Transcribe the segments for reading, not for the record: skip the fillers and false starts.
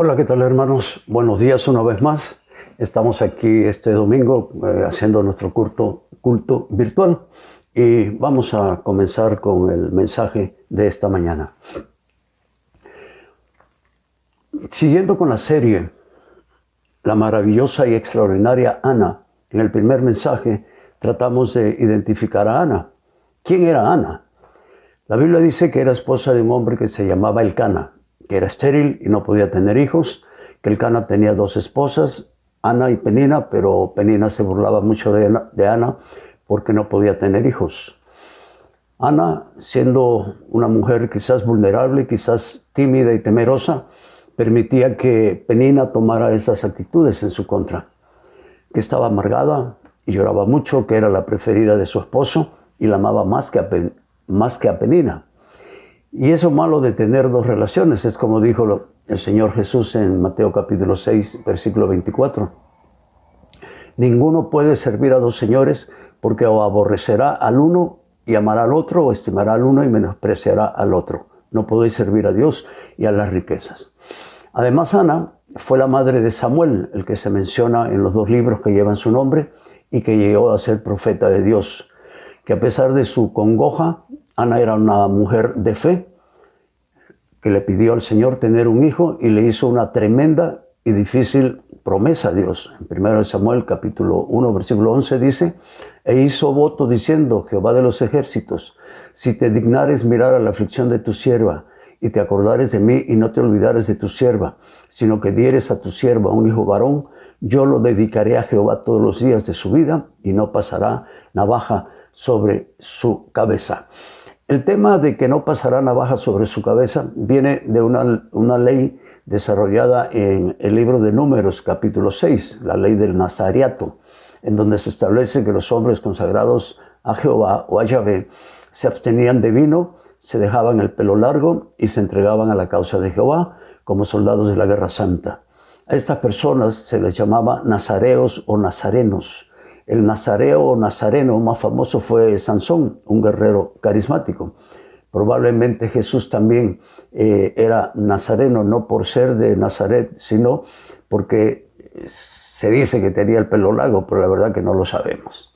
Hola, ¿qué tal, hermanos? Buenos días una vez más. Estamos aquí este domingo haciendo nuestro culto virtual y vamos a comenzar con el mensaje de esta mañana. Siguiendo con la serie La maravillosa y extraordinaria Ana, en el primer mensaje tratamos de identificar a Ana. ¿Quién era Ana? La Biblia dice que era esposa de un hombre que se llamaba Elcana, que era estéril y no podía tener hijos, que Elcana tenía dos esposas, Ana y Penina, pero Penina se burlaba mucho de Ana porque no podía tener hijos. Ana, siendo una mujer quizás vulnerable, quizás tímida y temerosa, permitía que Penina tomara esas actitudes en su contra, que estaba amargada y lloraba mucho, que era la preferida de su esposo y la amaba más que a Penina. Y eso malo de tener dos relaciones es como dijo el Señor Jesús en Mateo capítulo 6, versículo 24. Ninguno puede servir a dos señores, porque o aborrecerá al uno y amará al otro, o estimará al uno y menospreciará al otro. No podéis servir a Dios y a las riquezas. Además, Ana fue la madre de Samuel, el que se menciona en los dos libros que llevan su nombre y que llegó a ser profeta de Dios, que a pesar de su congoja, Ana era una mujer de fe que le pidió al Señor tener un hijo y le hizo una tremenda y difícil promesa a Dios. En 1 Samuel capítulo 1 versículo 11 dice: e hizo voto diciendo, Jehová de los ejércitos, si te dignares mirar a la aflicción de tu sierva y te acordares de mí y no te olvidares de tu sierva, sino que dieres a tu sierva un hijo varón, yo lo dedicaré a Jehová todos los días de su vida y no pasará navaja sobre su cabeza. El tema de que no pasará navaja sobre su cabeza viene de una ley desarrollada en el libro de Números, capítulo 6, la ley del Nazariato, en donde se establece que los hombres consagrados a Jehová o a Yahvé se abstenían de vino, se dejaban el pelo largo y se entregaban a la causa de Jehová como soldados de la guerra santa. A estas personas se les llamaba nazareos o nazarenos. El nazareo o nazareno más famoso fue Sansón, un guerrero carismático. Probablemente Jesús también era nazareno, no por ser de Nazaret, sino porque se dice que tenía el pelo largo, pero la verdad que no lo sabemos.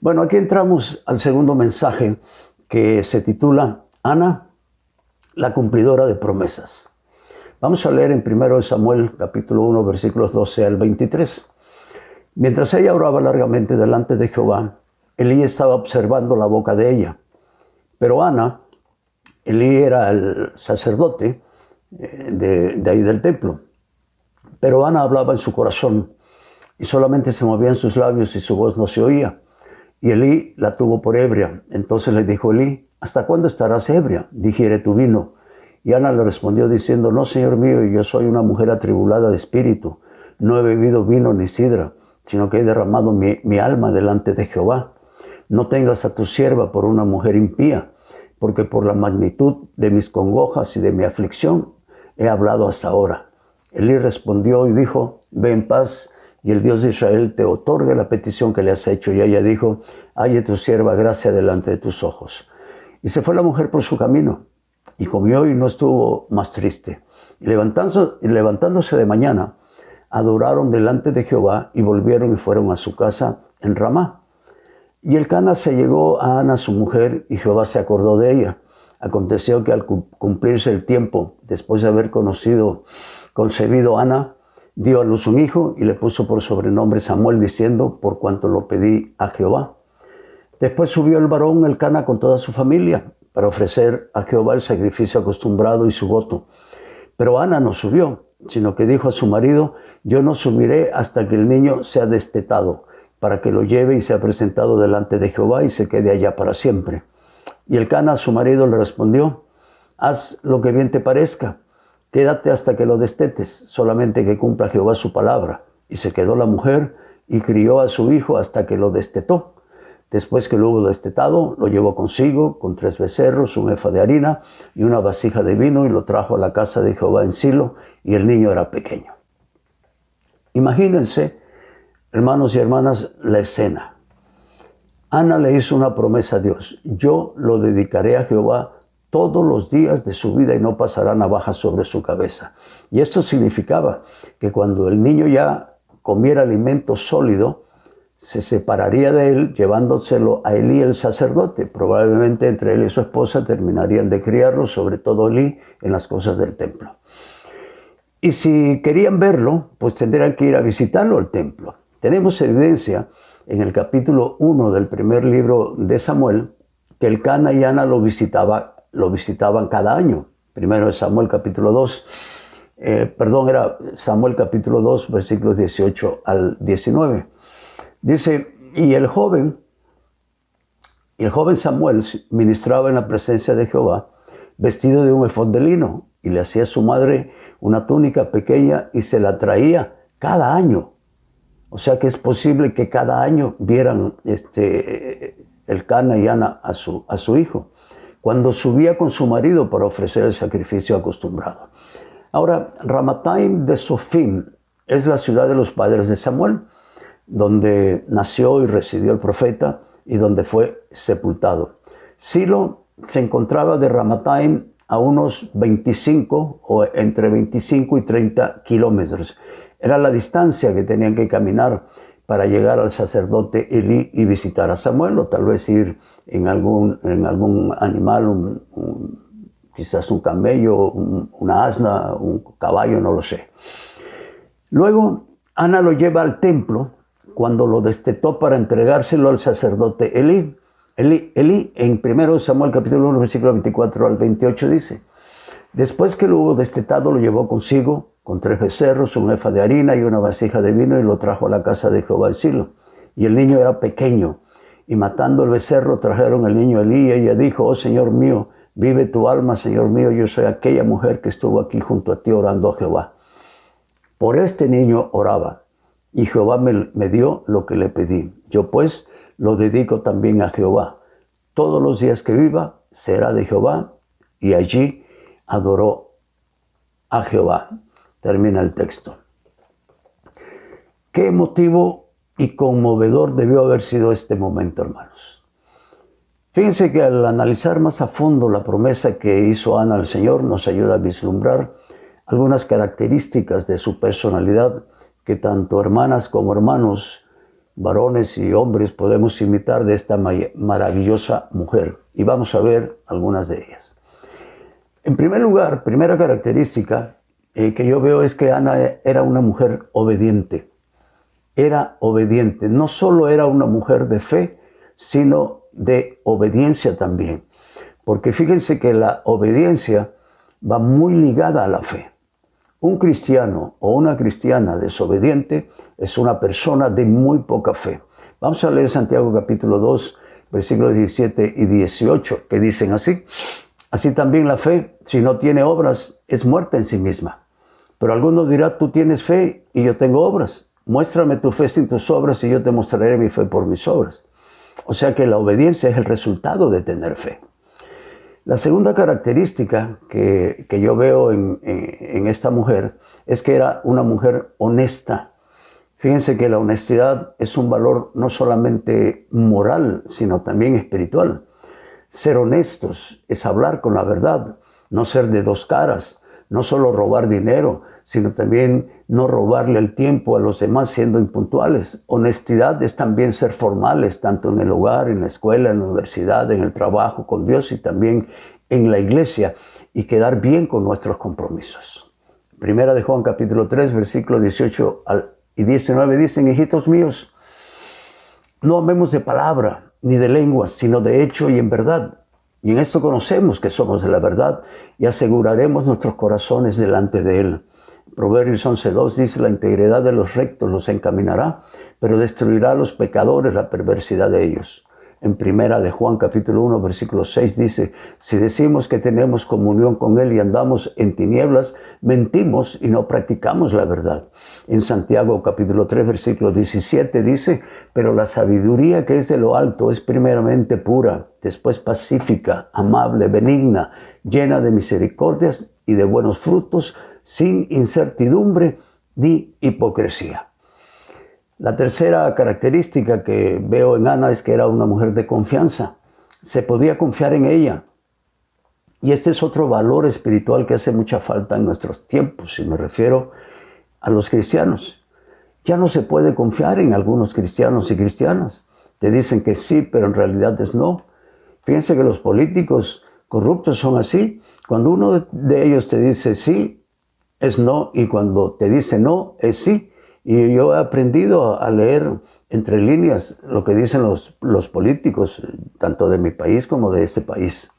Bueno, aquí entramos al segundo mensaje que se titula Ana, la cumplidora de promesas. Vamos a leer en 1 Samuel capítulo 1 versículos 12 al 23. Mientras ella oraba largamente delante de Jehová, Elí estaba observando la boca de ella. Pero Ana, Elí era el sacerdote de ahí del templo. Pero Ana hablaba en su corazón y solamente se movían sus labios y su voz no se oía. Y Elí la tuvo por ebria. Entonces le dijo Elí: ¿hasta cuándo estarás ebria? Digiere tu vino. Y Ana le respondió diciendo: no, Señor mío, yo soy una mujer atribulada de espíritu. No he bebido vino ni sidra, sino que he derramado mi alma delante de Jehová. No tengas a tu sierva por una mujer impía, porque por la magnitud de mis congojas y de mi aflicción he hablado hasta ahora. Elí respondió y dijo: ve en paz, y el Dios de Israel te otorgue la petición que le has hecho. Y ella dijo: halle tu sierva gracia delante de tus ojos. Y se fue la mujer por su camino, y comió y no estuvo más triste. Y levantándose de mañana, adoraron delante de Jehová y volvieron y fueron a su casa en Ramá. Y Elcana se llegó a Ana su mujer y Jehová se acordó de ella. Aconteció que al cumplirse el tiempo, después de haber concebido Ana, dio a luz un hijo y le puso por sobrenombre Samuel, diciendo: por cuanto lo pedí a Jehová. Después subió el varón Elcana con toda su familia para ofrecer a Jehová el sacrificio acostumbrado y su voto. Pero Ana no subió, sino que dijo a su marido: yo no subiré hasta que el niño sea destetado, para que lo lleve y sea presentado delante de Jehová y se quede allá para siempre. Y Elcana, su marido, le respondió: haz lo que bien te parezca, quédate hasta que lo destetes, solamente que cumpla Jehová su palabra. Y se quedó la mujer y crió a su hijo hasta que lo destetó. Después que lo hubo destetado, lo llevó consigo con 3 becerros, un efa de harina y una vasija de vino, y lo trajo a la casa de Jehová en Silo, y el niño era pequeño. Imagínense, hermanos y hermanas, la escena. Ana le hizo una promesa a Dios: yo lo dedicaré a Jehová todos los días de su vida y no pasará navaja sobre su cabeza. Y esto significaba que cuando el niño ya comiera alimento sólido, se separaría de él llevándoselo a Elí el sacerdote. Probablemente entre él y su esposa terminarían de criarlo, sobre todo Elí, en las cosas del templo. Y si querían verlo, pues tendrían que ir a visitarlo al templo. Tenemos evidencia en el capítulo 1 del primer libro de Samuel que Elcana y Ana lo visitaban cada año. Primero es Samuel capítulo 2, era Samuel capítulo 2, versículos 18 al 19. Dice, y el joven Samuel ministraba en la presencia de Jehová, vestido de un efod de lino, y le hacía a su madre una túnica pequeña y se la traía cada año. O sea que es posible que cada año vieran Elcana y Ana a su hijo, cuando subía con su marido para ofrecer el sacrificio acostumbrado. Ahora, Ramataim de Sofim es la ciudad de los padres de Samuel, donde nació y residió el profeta y donde fue sepultado. Silo se encontraba de Ramataim a unos 25 o entre 25 y 30 kilómetros. Era la distancia que tenían que caminar para llegar al sacerdote Elí y visitar a Samuel, o tal vez ir en algún animal, quizás un camello, una asna, un caballo, no lo sé. Luego, Ana lo lleva al templo cuando lo destetó para entregárselo al sacerdote Elí. Elí en 1 Samuel capítulo 1, versículo 24 al 28 dice, después que lo hubo destetado, lo llevó consigo con 3 becerros, un efa de harina y una vasija de vino y lo trajo a la casa de Jehová en Silo. Y el niño era pequeño. Y matando el becerro, trajeron al niño a Elí y ella dijo, oh Señor mío, vive tu alma, Señor mío, yo soy aquella mujer que estuvo aquí junto a ti orando a Jehová. Por este niño oraba y Jehová me dio lo que le pedí. Yo pues lo dedico también a Jehová. Todos los días que viva será de Jehová, y allí adoró a Jehová. Termina el texto. Qué emotivo y conmovedor debió haber sido este momento, hermanos. Fíjense que al analizar más a fondo la promesa que hizo Ana al Señor, nos ayuda a vislumbrar algunas características de su personalidad que tanto hermanas como hermanos, varones y hombres, podemos imitar de esta maravillosa mujer. Y vamos a ver algunas de ellas. En primer lugar, primera característica que yo veo es que Ana era una mujer obediente. Era obediente. No solo era una mujer de fe, sino de obediencia también. Porque fíjense que la obediencia va muy ligada a la fe. Un cristiano o una cristiana desobediente es una persona de muy poca fe. Vamos a leer Santiago capítulo 2, versículos 17 y 18, que dicen así. Así también la fe, si no tiene obras, es muerta en sí misma. Pero alguno dirá, tú tienes fe y yo tengo obras. Muéstrame tu fe sin tus obras y yo te mostraré mi fe por mis obras. O sea que la obediencia es el resultado de tener fe. La segunda característica que yo veo en esta mujer es que era una mujer honesta. Fíjense que la honestidad es un valor no solamente moral, sino también espiritual. Ser honestos es hablar con la verdad, no ser de dos caras, no solo robar dinero, sino también no robarle el tiempo a los demás siendo impuntuales. Honestidad es también ser formales, tanto en el hogar, en la escuela, en la universidad, en el trabajo con Dios y también en la iglesia, y quedar bien con nuestros compromisos. Primera de Juan capítulo 3, versículos 18 y 19 dicen, hijitos míos, no amemos de palabra ni de lengua, sino de hecho y en verdad. Y en esto conocemos que somos de la verdad y aseguraremos nuestros corazones delante de Él. Proverbios 11:2 dice, la integridad de los rectos los encaminará, pero destruirá a los pecadores la perversidad de ellos. En Primera de Juan capítulo 1, versículo 6 dice, si decimos que tenemos comunión con Él y andamos en tinieblas, mentimos y no practicamos la verdad. En Santiago capítulo 3, versículo 17 dice, pero la sabiduría que es de lo alto es primeramente pura, después pacífica, amable, benigna, llena de misericordias y de buenos frutos, sin incertidumbre ni hipocresía. La tercera característica que veo en Ana es que era una mujer de confianza. Se podía confiar en ella. Y este es otro valor espiritual que hace mucha falta en nuestros tiempos, y me refiero a los cristianos. Ya no se puede confiar en algunos cristianos y cristianas. Te dicen que sí, pero en realidad es no. Fíjense que los políticos corruptos son así. Cuando uno de ellos te dice sí, es no, y cuando te dice no, es sí. Y yo he aprendido a leer entre líneas lo que dicen los políticos, tanto de mi país como de este país.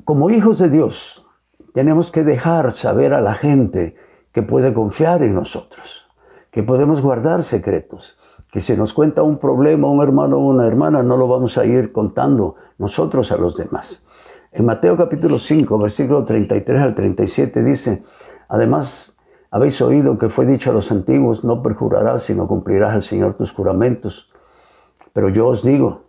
Como hijos de Dios, tenemos que dejar saber a la gente que puede confiar en nosotros, que podemos guardar secretos, que si nos cuenta un problema un hermano o una hermana, no lo vamos a ir contando nosotros a los demás. En Mateo capítulo 5, versículo 33 al 37 dice: además, habéis oído que fue dicho a los antiguos, no perjurarás, sino cumplirás al Señor tus juramentos. Pero yo os digo,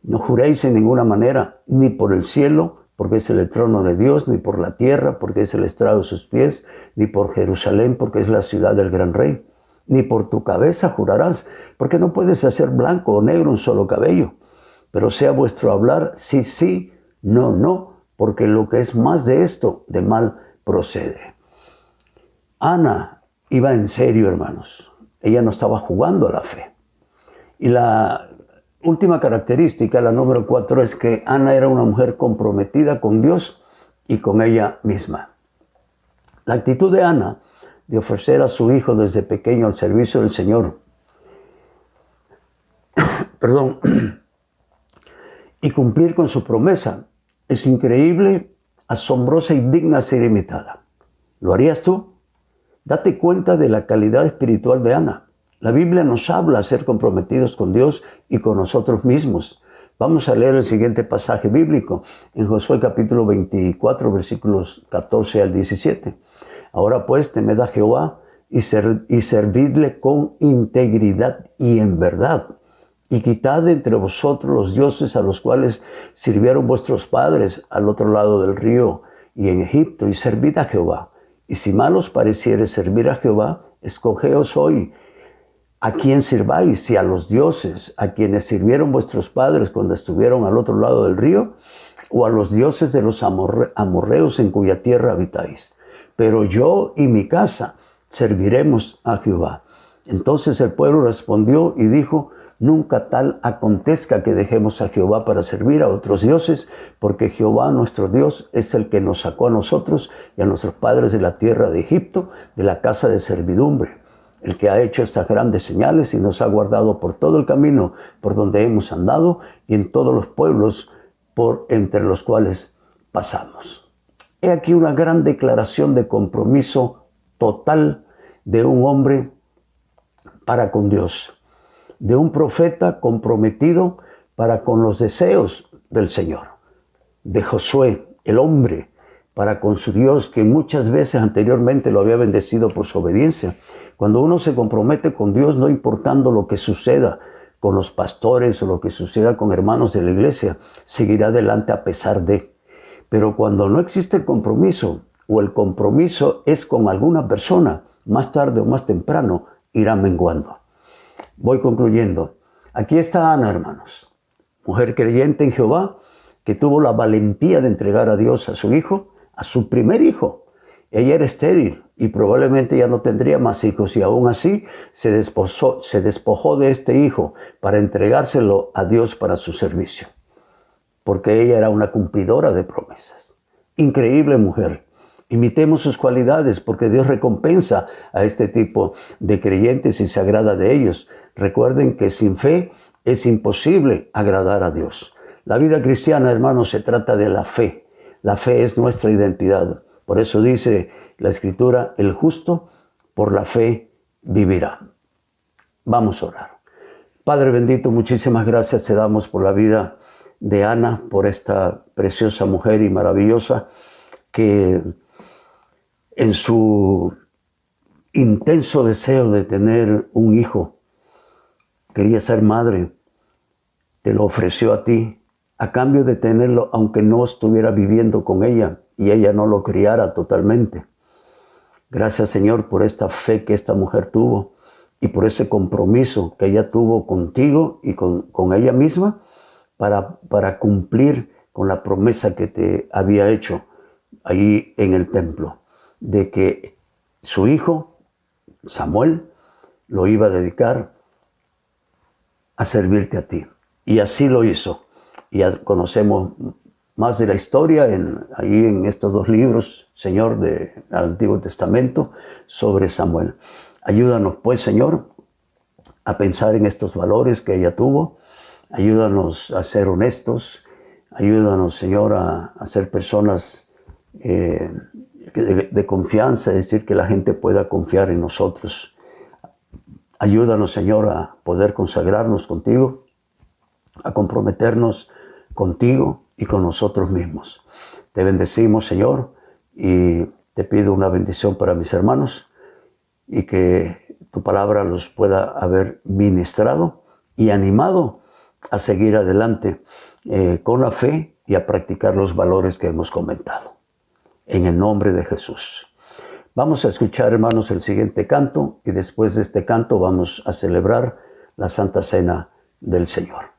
no juréis en ninguna manera, ni por el cielo, porque es el trono de Dios, ni por la tierra, porque es el estrado de sus pies, ni por Jerusalén, porque es la ciudad del gran rey. Ni por tu cabeza jurarás, porque no puedes hacer blanco o negro un solo cabello. Pero sea vuestro hablar sí, sí, no, no, porque lo que es más de esto, de mal procede. Ana iba en serio, hermanos. Ella no estaba jugando a la fe. Y la última característica, la número 4, es que Ana era una mujer comprometida con Dios y con ella misma. La actitud de Ana de ofrecer a su hijo desde pequeño al servicio del Señor, y cumplir con su promesa, es increíble, asombrosa y digna de ser imitada. ¿Lo harías tú? Date cuenta de la calidad espiritual de Ana. La Biblia nos habla de ser comprometidos con Dios y con nosotros mismos. Vamos a leer el siguiente pasaje bíblico en Josué capítulo 24, versículos 14 al 17. Ahora pues, temed a Jehová y servidle con integridad y en verdad. Y quitad de entre vosotros los dioses a los cuales sirvieron vuestros padres al otro lado del río y en Egipto, y servid a Jehová. Y si mal os pareciere servir a Jehová, escogeos hoy a quién sirváis, si a los dioses a quienes sirvieron vuestros padres cuando estuvieron al otro lado del río, o a los dioses de los amorreos en cuya tierra habitáis. Pero yo y mi casa serviremos a Jehová. Entonces el pueblo respondió y dijo: nunca tal acontezca que dejemos a Jehová para servir a otros dioses, porque Jehová nuestro Dios es el que nos sacó a nosotros y a nuestros padres de la tierra de Egipto, de la casa de servidumbre, el que ha hecho estas grandes señales y nos ha guardado por todo el camino por donde hemos andado y en todos los pueblos por entre los cuales pasamos. He aquí una gran declaración de compromiso total de un hombre para con Dios, de un profeta comprometido para con los deseos del Señor, de Josué, el hombre, para con su Dios, que muchas veces anteriormente lo había bendecido por su obediencia. Cuando uno se compromete con Dios, no importando lo que suceda con los pastores o lo que suceda con hermanos de la iglesia, seguirá adelante a pesar de. Pero cuando no existe el compromiso, o el compromiso es con alguna persona, más tarde o más temprano irá menguando. Voy concluyendo. Aquí está Ana, hermanos, mujer creyente en Jehová, que tuvo la valentía de entregar a Dios a su hijo, a su primer hijo. Ella era estéril y probablemente ya no tendría más hijos, y aún así se despojó de este hijo para entregárselo a Dios para su servicio, porque ella era una cumplidora de promesas. Increíble mujer. Imitemos sus cualidades, porque Dios recompensa a este tipo de creyentes y se agrada de ellos. Recuerden que sin fe es imposible agradar a Dios. La vida cristiana, hermanos, se trata de la fe. La fe es nuestra identidad. Por eso dice la Escritura: el justo por la fe vivirá. Vamos a orar. Padre bendito, muchísimas gracias te damos por la vida de Ana, por esta preciosa mujer y maravillosa que en su intenso deseo de tener un hijo, quería ser madre, te lo ofreció a ti, a cambio de tenerlo, aunque no estuviera viviendo con ella y ella no lo criara totalmente. Gracias, Señor, por esta fe que esta mujer tuvo y por ese compromiso que ella tuvo contigo y con ella misma, para cumplir con la promesa que te había hecho ahí en el templo, de que su hijo, Samuel, lo iba a dedicar a servirte a ti. Y así lo hizo. Y ya conocemos más de la historia ahí en estos 2 libros, Señor, del Antiguo Testamento, sobre Samuel. Ayúdanos, pues, Señor, a pensar en estos valores que ella tuvo. Ayúdanos a ser honestos. Ayúdanos, Señor, a ser personas de confianza, es decir, que la gente pueda confiar en nosotros. Ayúdanos, Señor, a poder consagrarnos contigo, a comprometernos contigo y con nosotros mismos. Te bendecimos, Señor, y te pido una bendición para mis hermanos y que tu palabra los pueda haber ministrado y animado a seguir adelante con la fe y a practicar los valores que hemos comentado. En el nombre de Jesús. Vamos a escuchar, hermanos, el siguiente canto y después de este canto vamos a celebrar la Santa Cena del Señor.